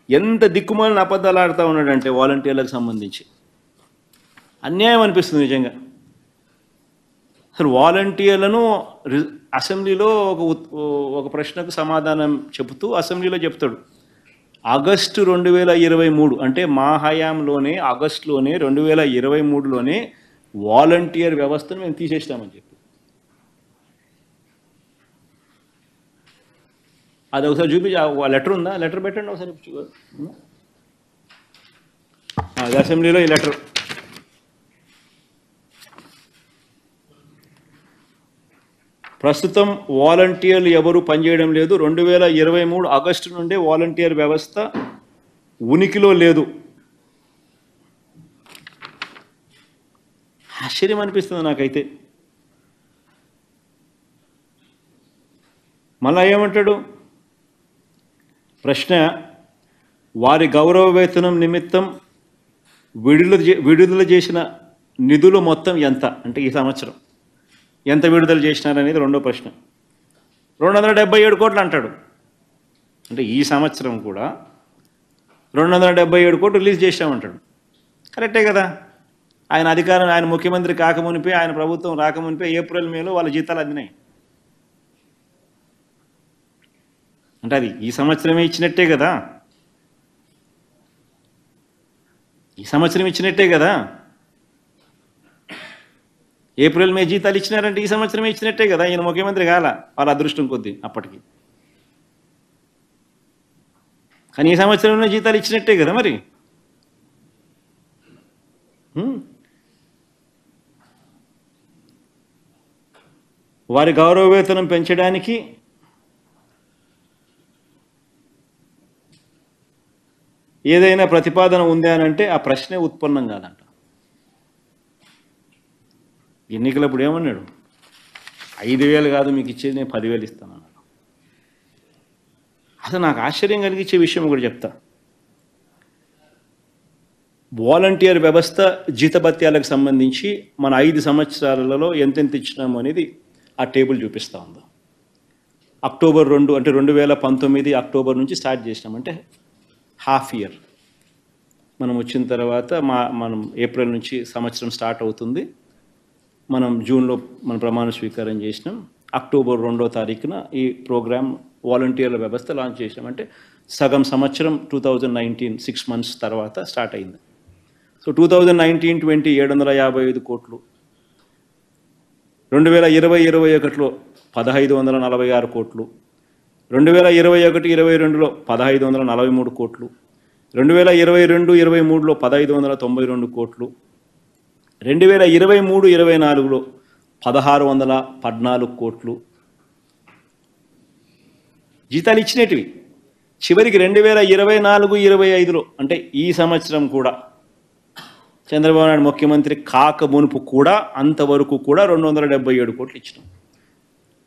ఎంత దిక్కుమాలిన అబద్ధాలు ఆడుతూ ఉన్నాడంటే వాలంటీర్లకు సంబంధించి అన్యాయం అనిపిస్తుంది నిజంగా. అసలు వాలంటీర్లను అసెంబ్లీలో ఒక ప్రశ్నకు సమాధానం చెబుతూ అసెంబ్లీలో చెప్తాడు, ఆగస్టు 2023 అంటే మా హయాంలోనే ఆగస్టులోనే 2023లోనే వాలంటీర్ వ్యవస్థను మేము తీసేస్తామని చెప్పి. అది ఒకసారి చూపించి, లెటర్ ఉందా? లెటర్ పెట్టండి ఒకసారి. అది అసెంబ్లీలో ఈ లెటర్. ప్రస్తుతం వాలంటీర్లు ఎవరు పనిచేయడం లేదు. 2023 ఆగస్టు నుండే వాలంటీర్ వ్యవస్థ ఉనికిలో లేదు. ఆశ్చర్యం అనిపిస్తుంది నాకైతే. మళ్ళా ఏమంటాడు? ప్రశ్న, వారి గౌరవ వేతనం నిమిత్తం విడుదల చేసిన నిధులు మొత్తం ఎంత? అంటే ఈ సంవత్సరం ఎంత విడుదల చేసినారనేది రెండో ప్రశ్న. 277 కోట్లు అంటాడు. అంటే ఈ సంవత్సరం కూడా 277 కోట్లు రిలీజ్ చేశామంటాడు. కరెక్టే కదా. ఆయన ముఖ్యమంత్రి కాకమునిపే, ఆయన ప్రభుత్వం రాకమునిపే ఏప్రిల్ మేలో వాళ్ళ జీతాలు అందినాయి. అంటే అది ఈ సంవత్సరమే ఇచ్చినట్టే కదా. ఈ సంవత్సరం ఇచ్చినట్టే కదా. ఏప్రిల్ మే జీతాలు ఇచ్చినారంటే ఈ సంవత్సరమే ఇచ్చినట్టే కదా. ఈయన ముఖ్యమంత్రి కాల, వాళ్ళ అదృష్టం కొద్దీ అప్పటికి. కానీ ఈ సంవత్సరంలో జీతాలు ఇచ్చినట్టే కదా మరి. వారి గౌరవ వేతనం పెంచడానికి ఏదైనా ప్రతిపాదన ఉందా అని అంటే ఆ ప్రశ్నే ఉత్పన్నం కాదంట. ఎన్నికలప్పుడు ఏమన్నాడు? 5,000 కాదు మీకు ఇచ్చేది, నేను 10,000 ఇస్తానన్నాడు. అసలు నాకు ఆశ్చర్యం కలిగించే విషయం ఒకటి చెప్తా. వాలంటీర్ వ్యవస్థ జీతభత్యాలకు సంబంధించి మన 5 సంవత్సరాలలో ఎంతెంత ఇచ్చినాము అనేది ఆ టేబుల్ చూపిస్తూ ఉంది. అక్టోబర్ 2 అంటే 2019 అక్టోబర్ నుంచి స్టార్ట్ చేసినామంటే హాఫ్ ఇయర్. మనం వచ్చిన తర్వాత మనం ఏప్రిల్ నుంచి సంవత్సరం స్టార్ట్ అవుతుంది. మనం జూన్లో మన ప్రమాణ స్వీకారం చేసినాం. అక్టోబర్ 2వ తారీఖున ఈ ప్రోగ్రామ్ వాలంటీర్ల వ్యవస్థ లాంచ్ చేసినామంటే సగం సంవత్సరం 2019 6 months తర్వాత స్టార్ట్ అయింది. సో 2019-20 755 కోట్లు, 2020-21లో 1546 కోట్లు, 2021-22లో 1543 కోట్లు, 2022-23లో 1592 కోట్లు, 2023-24లో 1614 కోట్లు జీతాలు ఇచ్చినటివి. చివరికి 2024-25లో అంటే ఈ సంవత్సరం కూడా చంద్రబాబు నాయుడు ముఖ్యమంత్రి కాక మునుపు కూడా అంతవరకు కూడా 277 కోట్లు ఇచ్చినాం.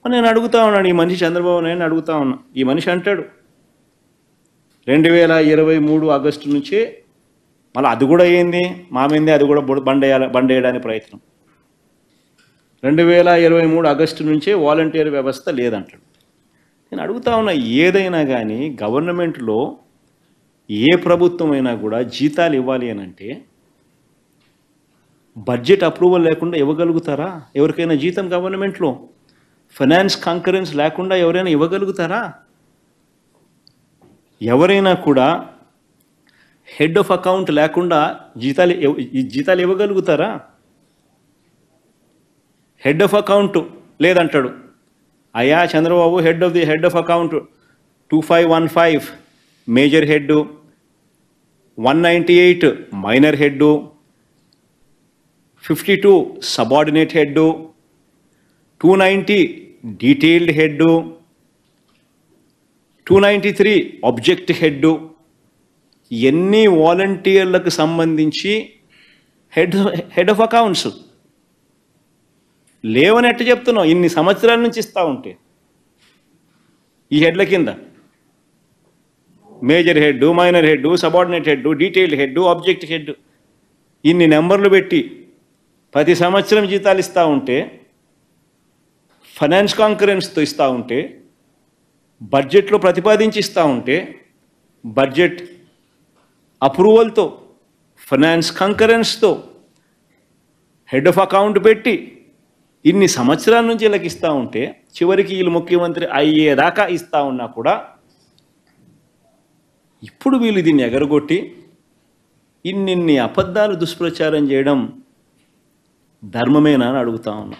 నేను అడుగుతా ఉన్నాను, ఈ మనిషి చంద్రబాబు నాయుడు అడుగుతా ఉన్నా. ఈ మనిషి అంటాడు 2023 ఆగస్టు నుంచే, మళ్ళీ అది కూడా ఏంది మా మీదే, అది కూడా బండేయడానికి ప్రయత్నం. 2023 ఆగస్టు నుంచే వాలంటీర్ వ్యవస్థ లేదంటాడు. నేను అడుగుతా ఉన్నా, ఏదైనా కానీ గవర్నమెంట్లో ఏ ప్రభుత్వం అయినా కూడా జీతాలు ఇవ్వాలి అని అంటే బడ్జెట్ అప్రూవల్ లేకుండా ఇవ్వగలుగుతారా? ఎవరికైనా జీతం గవర్నమెంట్లో ఫైనాన్స్ కాంకరెన్స్ లేకుండా ఎవరైనా ఇవ్వగలుగుతారా? ఎవరైనా కూడా హెడ్ ఆఫ్ అకౌంట్ లేకుండా జీతాలు ఇవ్వగలుగుతారా? హెడ్ ఆఫ్ అకౌంట్ లేదంటాడు. అయ్యా Chandrababu, head of account 2515 major head, 198 minor head, 52 subordinate head, 290 detailed head, 293 object head. ఎన్ని వాలంటీర్లకు సంబంధించి హెడ్ ఆఫ్ అకౌంట్స్ లేవని ఎట్ట చెప్తున్నావు? ఇన్ని సంవత్సరాల నుంచి ఇస్తూ ఉంటే ఈ హెడ్ల కింద major head, minor head, subordinate head, detailed head, object head, ఇన్ని నెంబర్లు పెట్టి ప్రతి సంవత్సరం జీతాలు ఇస్తూ ఉంటే, ఫైనాన్స్ కాంకరెన్స్తో ఇస్తూ ఉంటే, బడ్జెట్లో ప్రతిపాదించి ఇస్తూ ఉంటే, బడ్జెట్ అప్రూవల్తో, ఫైనాన్స్ కంకరెన్స్తో, హెడ్ ఆఫ్ అకౌంట్ పెట్టి ఇన్ని సంవత్సరాల నుంచి వీళ్ళకి ఇస్తూ ఉంటే చివరికి వీళ్ళు ముఖ్యమంత్రి అయ్యేదాకా ఇస్తూ ఉన్నా కూడా ఇప్పుడు వీళ్ళు దీన్ని ఎగరగొట్టి ఇన్నిన్ని అబద్ధాలు దుష్ప్రచారం చేయడం ధర్మమేనా అని అడుగుతా ఉన్నా.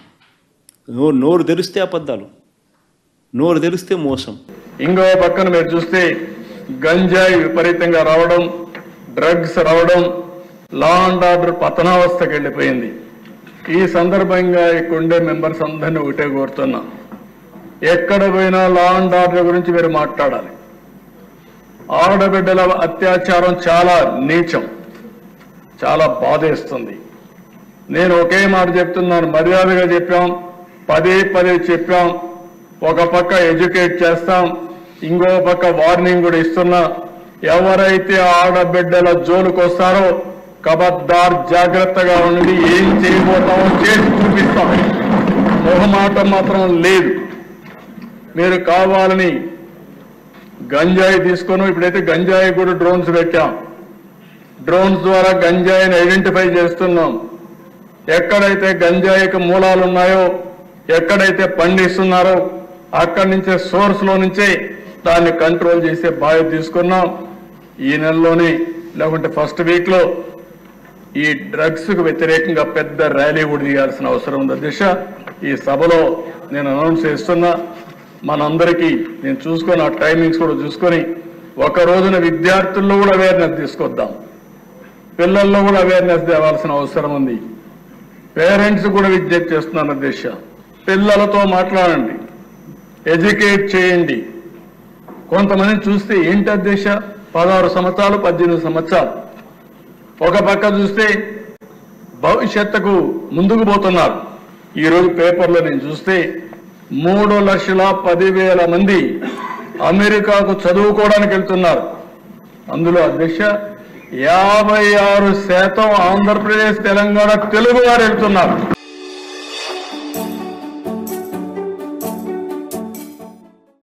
నోరు తెరిస్తే అబద్ధాలు, నోరు తెరిస్తే మోసం. ఇంకో పక్కన మీరు చూస్తే గంజాయి విపరీతంగా రావడం, డ్రగ్స్ రావడం, లా అండ్ ఆర్డర్ పతనావస్థకి వెళ్ళిపోయింది. ఈ సందర్భంగా ఇక్కడుండే మెంబర్స్ అందరినీ ఒకటే కోరుతున్నా, ఎక్కడ పోయినా లా అండ్ ఆర్డర్ గురించి మీరు మాట్లాడాలి. ఆడబిడ్డల అత్యాచారం చాలా నీచం, చాలా బాధేస్తుంది. నేను ఒకే మాట చెప్తున్నాను, మర్యాదగా చెప్పాం, పదే చెప్పాం. ఒక పక్క ఎడ్యుకేట్ చేస్తాం, ఇంకో పక్క వార్నింగ్ కూడా ఇస్తున్నా. ఎవరైతే ఆడబిడ్డల జోలికి వస్తారో కబద్దార్ జాగ్రత్తగా ఉండి ఏం చేయబోతామో చేసి చూపిస్తాం. మొహమాటం మాత్రం లేదు. మీరు కావాలని గంజాయి తీసుకొని, ఇప్పుడైతే గంజాయి కూడా డ్రోన్స్ పెట్టాం. డ్రోన్స్ ద్వారా గంజాయిని ఐడెంటిఫై చేస్తున్నాం. ఎక్కడైతే గంజాయికి మూలాలు ఉన్నాయో, ఎక్కడైతే పండిస్తున్నారో అక్కడి నుంచే, సోర్స్లో నుంచే దాన్ని కంట్రోల్ చేసే బాధ్యత తీసుకున్నాం. ఈ నెలలోనే లేకుంటే ఫస్ట్ వీక్లో ఈ డ్రగ్స్కు వ్యతిరేకంగా పెద్ద ర్యాలీ కూడా తీయాల్సిన అవసరం ఉంది. అధ్యక్ష, ఈ సభలో నేను అనౌన్స్ చేస్తున్నా, మనందరికీ నేను చూసుకొని ఆ టైమింగ్స్ కూడా చూసుకొని ఒక రోజున విద్యార్థుల్లో కూడా అవేర్నెస్ తీసుకొద్దాం, పిల్లల్లో కూడా అవేర్నెస్ తేవాల్సిన అవసరం ఉంది. పేరెంట్స్ కూడా విజ్ఞప్తి చేస్తున్నాను అధ్యక్ష, పిల్లలతో మాట్లాడండి, ఎడ్యుకేట్ చేయండి. కొంతమందిని చూస్తే ఏంటి అధ్యక్ష, 16 సంవత్సరాలు 18 సంవత్సరాలు, ఒక పక్క చూస్తే భవిష్యత్తుకు ముందుకు పోతున్నారు. ఈరోజు పేపర్లో నేను చూస్తే 3,10,000 మంది అమెరికాకు చదువుకోవడానికి వెళ్తున్నారు. అందులో అధ్యక్ష 56% ఆంధ్రప్రదేశ్, తెలంగాణ తెలుగు వారు వెళ్తున్నారు.